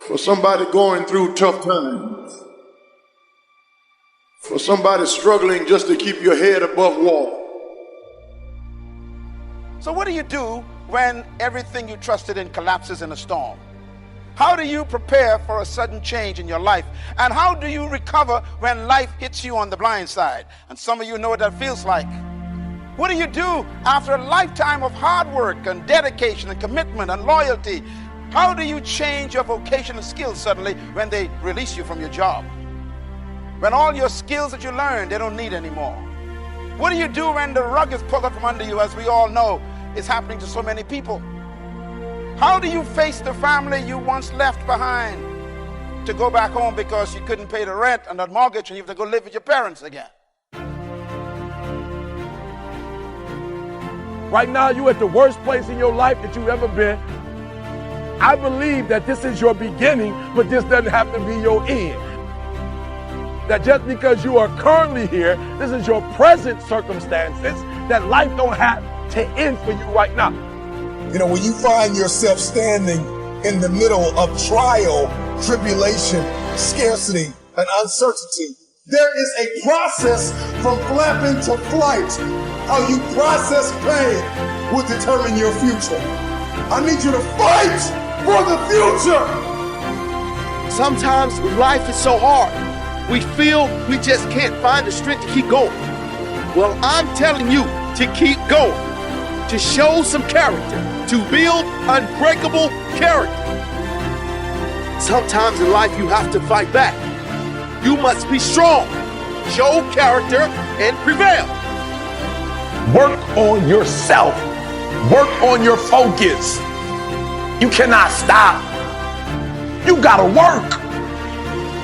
For somebody going through tough times, for somebody struggling just to keep your head above water. So what do you do when everything you trusted in collapses in a storm? How do you prepare for a sudden change in your life? And how do you recover when life hits you on the blind side? And some of you know what that feels like. What do you do after a lifetime of hard work and dedication and commitment and loyalty? How do you change your vocational skills suddenly when they release you from your job? When all your skills that you learned, they don't need anymore? What do you do when the rug is pulled out from under you, as we all know is happening to so many people? How do you face the family you once left behind to go back home because you couldn't pay the rent and the mortgage and you have to go live with your parents again? Right now, you're at the worst place in your life that you've ever been. I believe that this is your beginning, but this doesn't have to be your end. That just because you are currently here, this is your present circumstances, that life don't have to end for you right now. You know, when you find yourself standing in the middle of trial, tribulation, scarcity, and uncertainty, there is a process from flapping to flight. How you process pain will determine your future. I need you to fight for the future. Sometimes life is so hard. We feel we just can't find the strength to keep going. Well, I'm telling you to keep going, to show some character, to build unbreakable character. Sometimes in life you have to fight back. You must be strong, show character, and prevail. Work on yourself. Work on your focus. You cannot stop. You gotta work.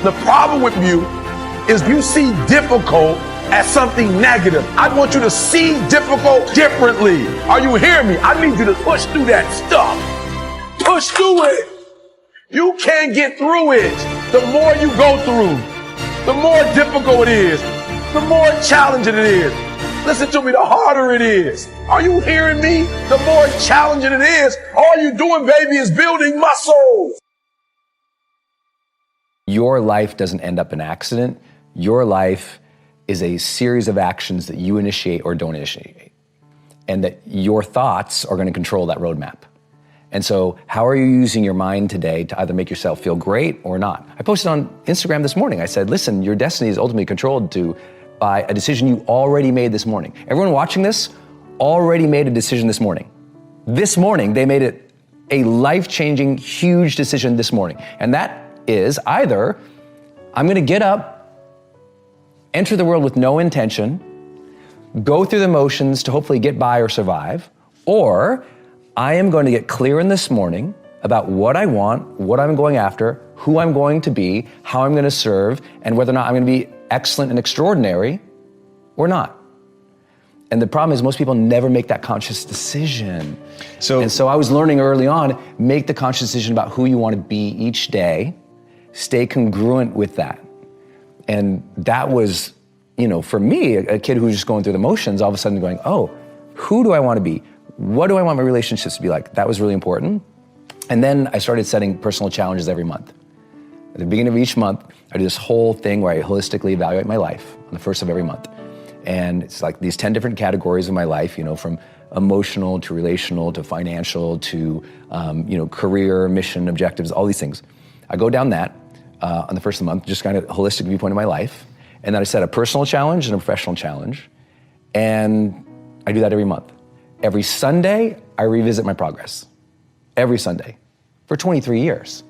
The problem with you is you see difficult as something negative. I want you to see difficult differently. Are you hearing me? I need you to push through that stuff. Push through it. You can't get through it. The more you go through, the more difficult it is, the more challenging it is. Listen to me, the harder it is. Are you hearing me? The more challenging it is. All you're doing, baby, is building muscles. Your life doesn't end up in an accident. Your life is a series of actions that you initiate or don't initiate. And that your thoughts are going to control that roadmap. And so how are you using your mind today to either make yourself feel great or not? I posted on Instagram this morning. I said, listen, your destiny is ultimately controlled by a decision you already made this morning. Everyone watching this already made a decision this morning. This morning, they made it a life-changing, huge decision this morning. And that is either I'm gonna get up, enter the world with no intention, go through the motions to hopefully get by or survive, or I am going to get clear in this morning about what I want, what I'm going after, who I'm going to be, how I'm gonna serve, and whether or not I'm gonna be excellent and extraordinary or not. And the problem is most people never make that conscious decision. So I was learning early on, make the conscious decision about who you want to be each day, stay congruent with that. And that was, for me, a kid who was just going through the motions, all of a sudden going, oh, who do I want to be? What do I want my relationships to be like? That was really important. And then I started setting personal challenges every month. At the beginning of each month, I do this whole thing where I holistically evaluate my life on the first of every month. And it's like these 10 different categories of my life, from emotional to relational to financial to, career, mission, objectives, all these things. I go down that on the first of the month, just kind of holistic viewpoint of my life. And then I set a personal challenge and a professional challenge. And I do that every month. Every Sunday, I revisit my progress. Every Sunday for 23 years.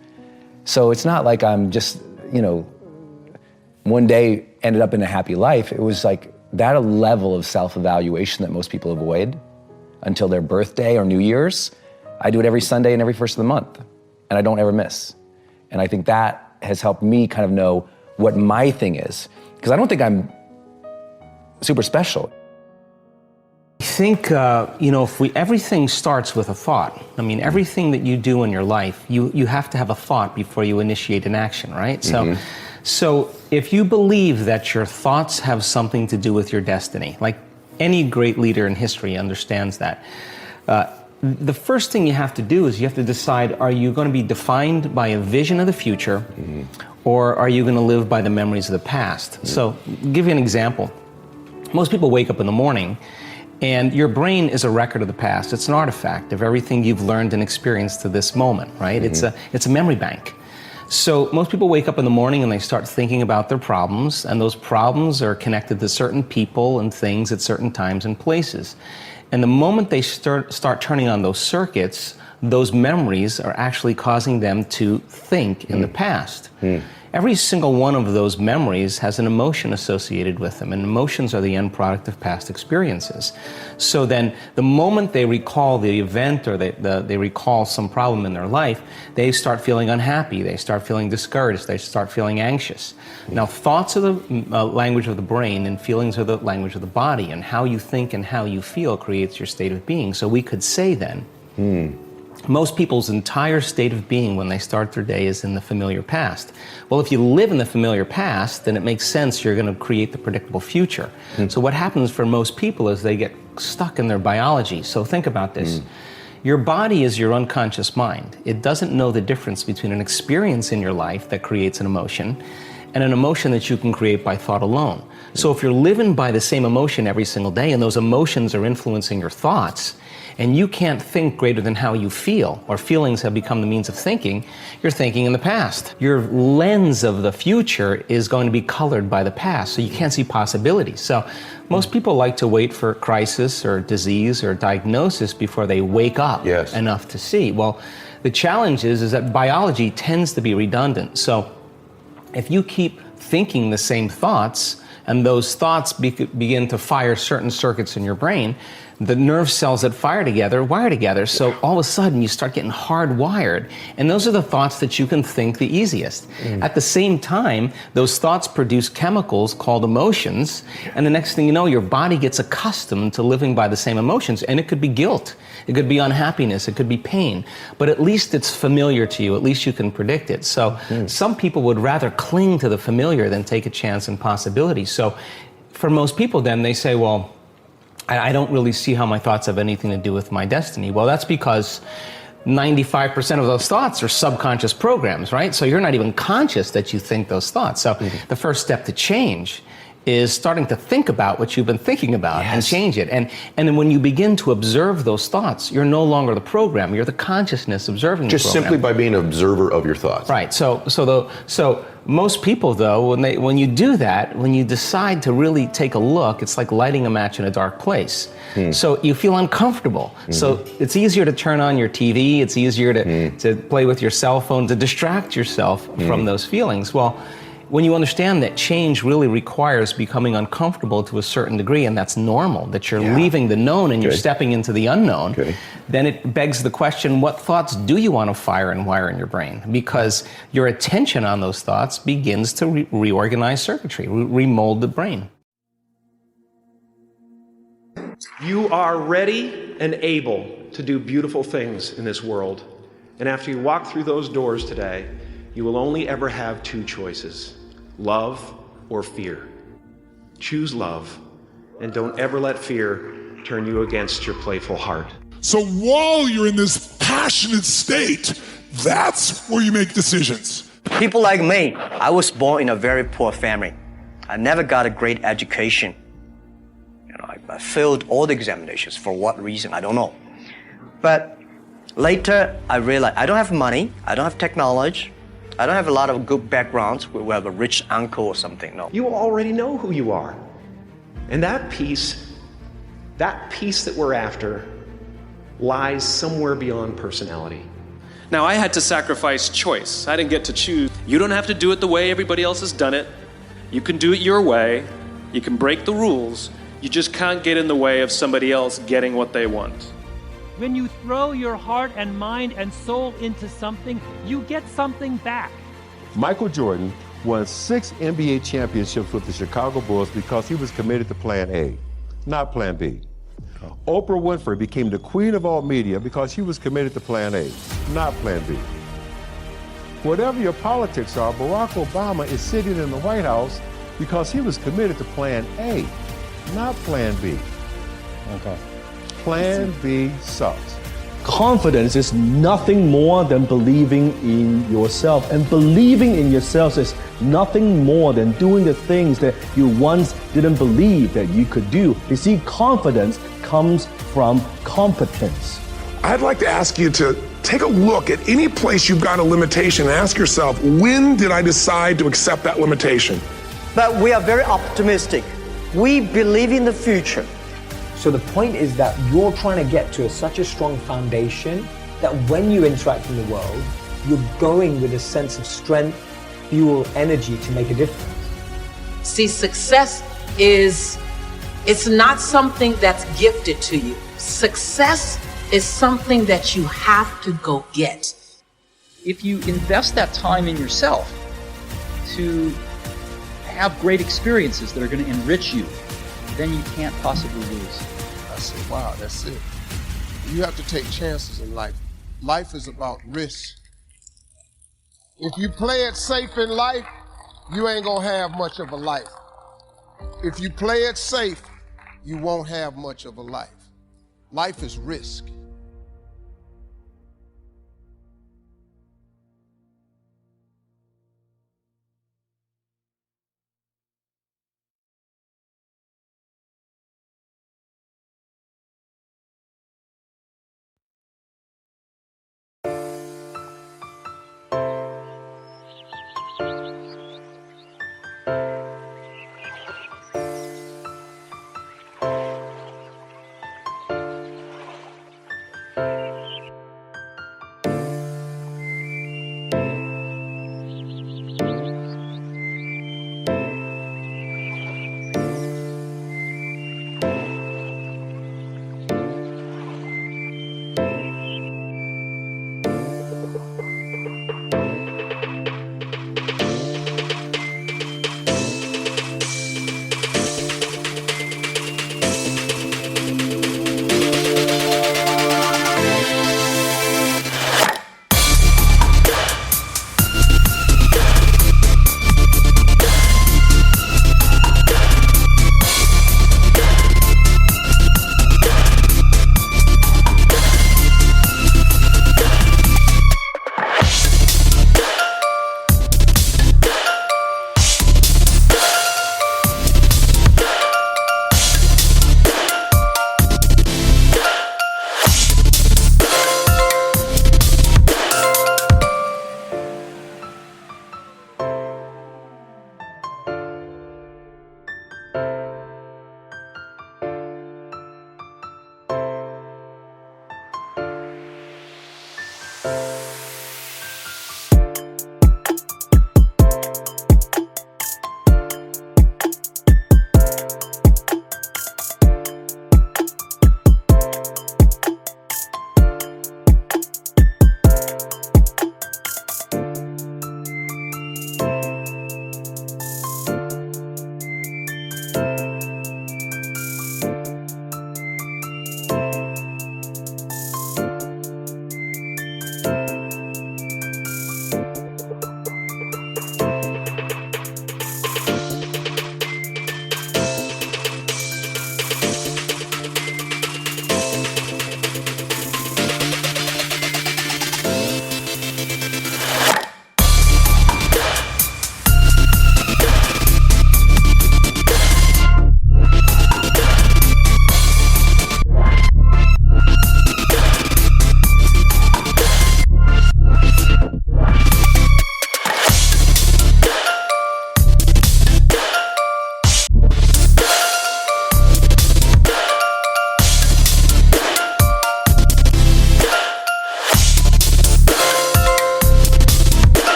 So it's not like I'm just, one day ended up in a happy life. It was like that a level of self-evaluation that most people avoid until their birthday or New Year's. I do it every Sunday and every first of the month, and I don't ever miss. And I think that has helped me kind of know what my thing is, because I don't think I'm super special. I think, everything starts with a thought. I mean, everything that you do in your life, you have to have a thought before you initiate an action, right? Mm-hmm. So if you believe that your thoughts have something to do with your destiny, like any great leader in history understands that, the first thing you have to do is you have to decide, are you going to be defined by a vision of the future, or are you going to live by the memories of the past? So, I'll give you an example. Most people wake up in the morning, and your brain is a record of the past. It's an artifact of everything you've learned and experienced to this moment, right? It's a memory bank. So most people wake up in the morning and they start thinking about their problems, and those problems are connected to certain people and things at certain times and places. And the moment they start turning on those circuits, those memories are actually causing them to think in the past. Every single one of those memories has an emotion associated with them, and emotions are the end product of past experiences. So then, the moment they recall the event or they recall some problem in their life, they start feeling unhappy, they start feeling discouraged, they start feeling anxious. Now, thoughts are the language of the brain, and feelings are the language of the body, and how you think and how you feel creates your state of being. So we could say then, most people's entire state of being when they start their day is in the familiar past. Well, if you live in the familiar past, then it makes sense you're going to create the predictable future. So what happens for most people is they get stuck in their biology. So think about this. Your body is your unconscious mind. It doesn't know the difference between an experience in your life that creates an emotion and an emotion that you can create by thought alone. So if you're living by the same emotion every single day, and those emotions are influencing your thoughts, and you can't think greater than how you feel, or feelings have become the means of thinking, you're thinking in the past. Your lens of the future is going to be colored by the past, so you can't see possibilities. So most people like to wait for crisis or disease or diagnosis before they wake up enough to see. Well, the challenge is that biology tends to be redundant. So if you keep thinking the same thoughts, and those thoughts begin to fire certain circuits in your brain, the nerve cells that fire together wire together, so all of a sudden you start getting hardwired, and those are the thoughts that you can think the easiest. At the same time, those thoughts produce chemicals called emotions, and the next thing you know, your body gets accustomed to living by the same emotions, and it could be guilt, it could be unhappiness, it could be pain, but at least it's familiar to you, at least you can predict it. So some people would rather cling to the familiar than take a chance in possibilities. So for most people then, they say, well, I don't really see how my thoughts have anything to do with my destiny. Well, that's because 95% of those thoughts are subconscious programs, right? So you're not even conscious that you think those thoughts. So the first step to change is starting to think about what you've been thinking about and change it. And then when you begin to observe those thoughts, you're no longer the program, you're the consciousness observing the program. Just simply by being an observer of your thoughts. Right. So most people, though, when you do that, when you decide to really take a look, it's like lighting a match in a dark place. So you feel uncomfortable. So it's easier to turn on your TV, it's easier to play with your cell phone, to distract yourself from those feelings. Well, when you understand that change really requires becoming uncomfortable to a certain degree, and that's normal, that you're leaving the known and you're stepping into the unknown, then it begs the question, what thoughts do you want to fire and wire in your brain? Because your attention on those thoughts begins to reorganize circuitry, remold the brain. You are ready and able to do beautiful things in this world. And after you walk through those doors today, you will only ever have two choices: love or fear. Choose love, and don't ever let fear turn you against your playful heart. So while you're in this passionate state, that's where you make decisions. People like me, I was born in a very poor family. I never got a great education. I failed all the examinations. For what reason, I don't know. But later, I realized I don't have money, I don't have technology, I don't have a lot of good backgrounds. We have a rich uncle or something, no. You already know who you are. And that peace that we're after lies somewhere beyond personality. Now, I had to sacrifice choice. I didn't get to choose. You don't have to do it the way everybody else has done it. You can do it your way. You can break the rules. You just can't get in the way of somebody else getting what they want. When you throw your heart and mind and soul into something, you get something back. Michael Jordan won 6 NBA championships with the Chicago Bulls because he was committed to Plan A, not Plan B. Oprah Winfrey became the queen of all media because she was committed to Plan A, not Plan B. Whatever your politics are, Barack Obama is sitting in the White House because he was committed to Plan A, not Plan B. Okay. Plan B sucks. Confidence is nothing more than believing in yourself. And believing in yourself is nothing more than doing the things that you once didn't believe that you could do. You see, confidence comes from competence. I'd like to ask you to take a look at any place you've got a limitation and ask yourself, when did I decide to accept that limitation? But we are very optimistic. We believe in the future. So the point is that you're trying to get to such a strong foundation that when you interact in the world, you're going with a sense of strength, fuel, energy to make a difference. See, success it's not something that's gifted to you. Success is something that you have to go get. If you invest that time in yourself to have great experiences that are going to enrich you, then you can't possibly lose. I said, wow, that's it. You have to take chances in life. Life is about risk. If you play it safe in life, you ain't gonna have much of a life. If you play it safe, you won't have much of a life. Life is risk.